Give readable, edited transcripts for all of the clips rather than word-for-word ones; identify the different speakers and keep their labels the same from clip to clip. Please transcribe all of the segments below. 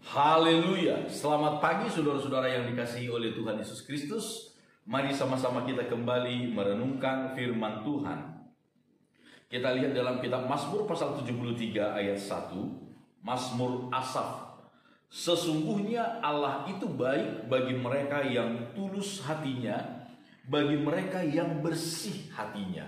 Speaker 1: Haleluya. Selamat pagi saudara-saudara yang dikasihi oleh Tuhan Yesus Kristus. Mari sama-sama kita kembali merenungkan firman Tuhan. Kita lihat dalam kitab Mazmur pasal 73 ayat 1. Mazmur Asaf. Sesungguhnya Allah itu baik bagi mereka yang tulus hatinya, bagi mereka yang bersih hatinya.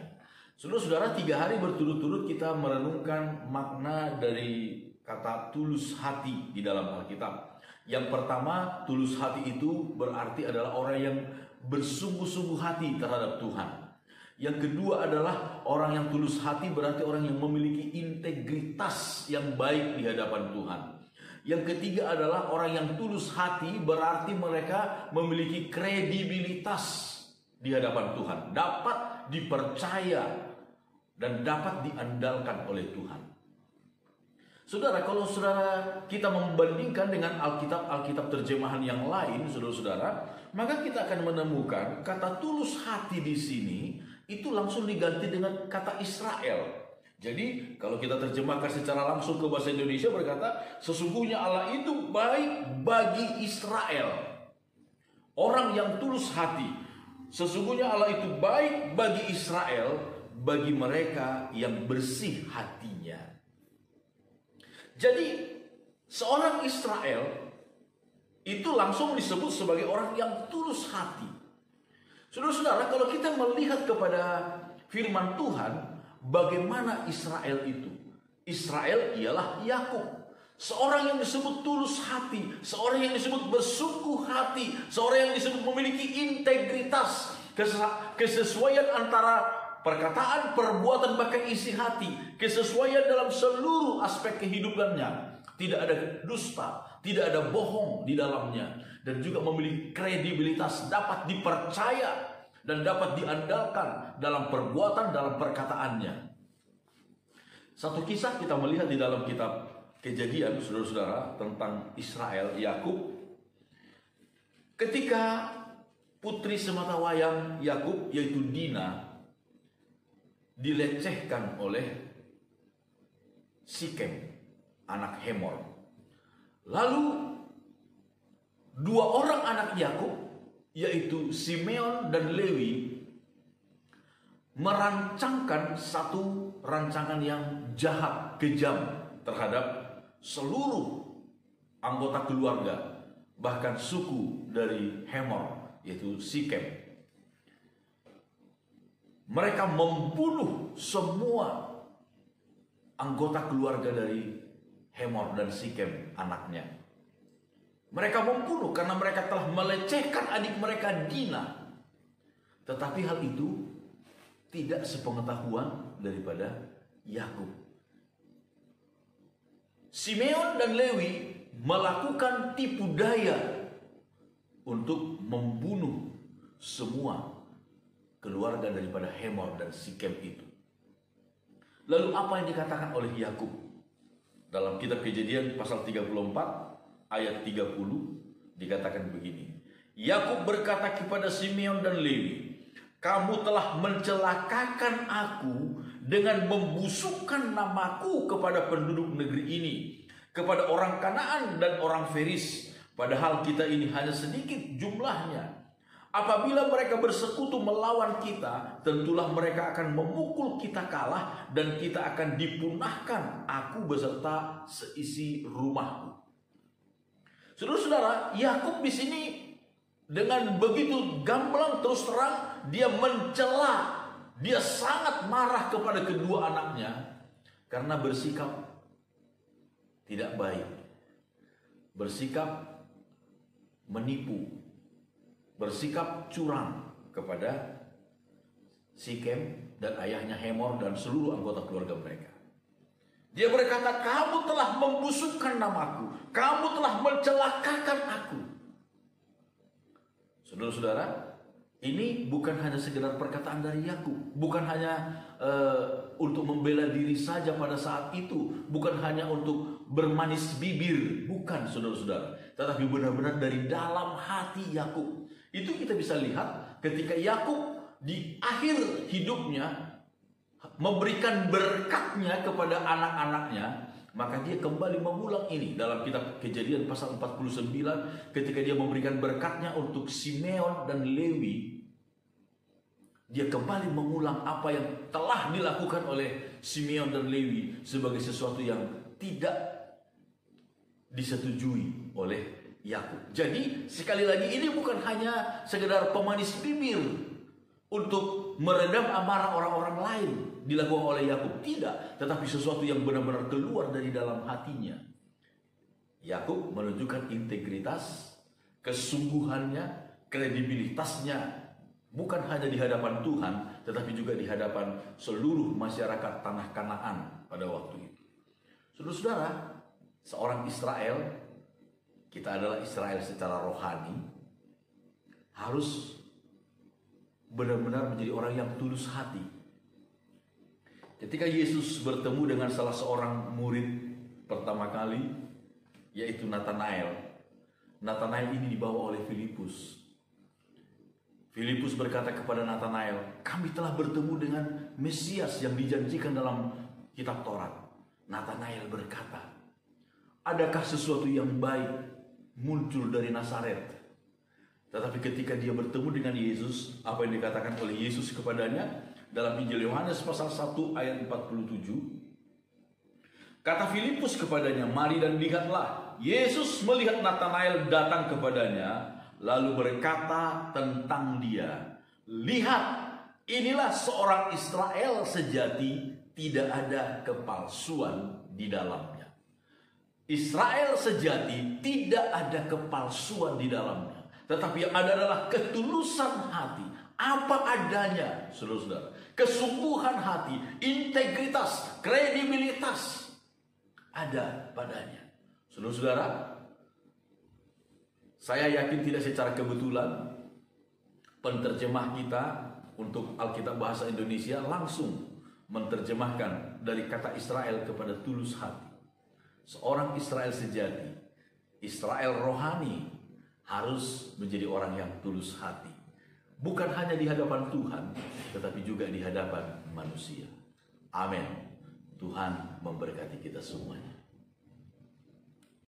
Speaker 1: Saudara-saudara, 3 hari berturut-turut kita merenungkan makna dari kata tulus hati di dalam Alkitab. Yang pertama, tulus hati itu berarti adalah orang yang bersungguh-sungguh hati terhadap Tuhan. Yang kedua adalah orang yang tulus hati berarti orang yang memiliki integritas yang baik di hadapan Tuhan. Yang ketiga adalah orang yang tulus hati berarti mereka memiliki kredibilitas di hadapan Tuhan, dapat dipercaya dan dapat diandalkan oleh Tuhan. Saudara, kalau saudara kita membandingkan dengan Alkitab terjemahan yang lain, saudara-saudara, maka kita akan menemukan kata tulus hati di sini itu langsung diganti dengan kata Israel. Jadi kalau kita terjemahkan secara langsung ke bahasa Indonesia berkata, sesungguhnya Allah itu baik bagi Israel, orang yang tulus hati. Sesungguhnya Allah itu baik bagi Israel, bagi mereka yang bersih hatinya. Jadi seorang Israel itu langsung disebut sebagai orang yang tulus hati. Saudara-saudara, kalau kita melihat kepada firman Tuhan, bagaimana Israel itu? Israel ialah Yakub, seorang yang disebut tulus hati, seorang yang disebut bersungguh hati, seorang yang disebut memiliki integritas, kesesuaian antara perkataan, perbuatan, bahkan isi hati, kesesuaian dalam seluruh aspek kehidupannya. Tidak ada dusta, tidak ada bohong di dalamnya, dan juga memiliki kredibilitas, dapat dipercaya dan dapat diandalkan dalam perbuatan, dalam perkataannya. Satu kisah kita melihat di dalam kitab Kejadian, saudara-saudara, tentang Israel, Yakub. Ketika putri sematawayang Yakub, yaitu Dina, dilecehkan oleh Sikem, anak Hemor. Lalu 2 orang anak Yakub, yaitu Simeon dan Lewi, merancangkan satu rancangan yang jahat, kejam terhadap seluruh anggota keluarga, bahkan suku dari Hemor, yaitu Sikem. Mereka membunuh semua anggota keluarga dari Hemor dan Sikem, anaknya. Mereka membunuh karena mereka telah melecehkan adik mereka Dina. Tetapi hal itu tidak sepengetahuan daripada Yakub. Simeon dan Lewi melakukan tipu daya untuk membunuh semua keluarga daripada Hemor dan Sikem itu. Lalu apa yang dikatakan oleh Yakub? Dalam kitab Kejadian pasal 34 ayat 30 dikatakan begini. Yakub berkata kepada Simeon dan Lewi, kamu telah mencelakakan aku dengan membusukkan namaku kepada penduduk negeri ini, kepada orang Kanaan dan orang Feris, padahal kita ini hanya sedikit jumlahnya. Apabila mereka bersekutu melawan kita, tentulah mereka akan memukul kita kalah dan kita akan dipunahkan, aku beserta seisi rumahku. Saudara-saudara, Yakub di sini dengan begitu gamblang terus terang dia mencela, dia sangat marah kepada kedua anaknya karena bersikap tidak baik, bersikap menipu, bersikap curang kepada Sikem dan ayahnya Hemor dan seluruh anggota keluarga mereka. Dia berkata, kamu telah membusukkan namaku, kamu telah mencelakakan aku. Saudara-saudara, ini bukan hanya sekedar perkataan dari Yakub, bukan hanya untuk membela diri saja pada saat itu, bukan hanya untuk bermanis bibir, bukan saudara-saudara, tetapi benar-benar dari dalam hati Yakub. Itu kita bisa lihat ketika Yakub di akhir hidupnya memberikan berkatnya kepada anak-anaknya, Maka dia kembali mengulang ini dalam kitab Kejadian pasal 49 ketika dia memberikan berkatnya untuk Simeon dan Lewi. Dia kembali mengulang apa yang telah dilakukan oleh Simeon dan Lewi sebagai sesuatu yang tidak disetujui oleh Yakub. Jadi sekali lagi ini bukan hanya sekedar pemanis bibir untuk meredam amarah orang-orang lain dilakukan oleh Yakub, tidak, tetapi sesuatu yang benar-benar keluar dari dalam hatinya. Yakub menunjukkan integritas, kesungguhannya, kredibilitasnya, bukan hanya di hadapan Tuhan, tetapi juga di hadapan seluruh masyarakat tanah Kanaan pada waktu itu. Saudara-saudara, seorang Israel, kita adalah Israel secara rohani, harus benar-benar menjadi orang yang tulus hati. Ketika Yesus bertemu dengan salah seorang murid pertama kali, yaitu Nathanael. Nathanael ini dibawa oleh Filipus. Filipus berkata kepada Nathanael, "Kami telah bertemu dengan Mesias yang dijanjikan dalam kitab Taurat." Nathanael berkata, "Adakah sesuatu yang baik muncul dari Nazaret?" Tetapi ketika dia bertemu dengan Yesus, apa yang dikatakan oleh Yesus kepadanya dalam Injil Yohanes pasal 1 ayat 47, kata Filipus kepadanya, "Mari dan lihatlah." Yesus melihat Nathanael datang kepadanya, lalu berkata tentang dia, "Lihat, inilah seorang Israel sejati, tidak ada kepalsuan di dalamnya." Israel sejati, tidak ada kepalsuan di dalamnya, tetapi yang ada adalah ketulusan hati, apa adanya, saudara-saudara. Kesungguhan hati, integritas, kredibilitas ada padanya. Saudara-saudara, saya yakin tidak secara kebetulan penterjemah kita untuk Alkitab Bahasa Indonesia langsung menerjemahkan dari kata Israel kepada tulus hati. Seorang Israel sejati, Israel rohani, harus menjadi orang yang tulus hati. Bukan hanya di hadapan Tuhan, tetapi juga di hadapan manusia. Amin. Tuhan memberkati kita semuanya.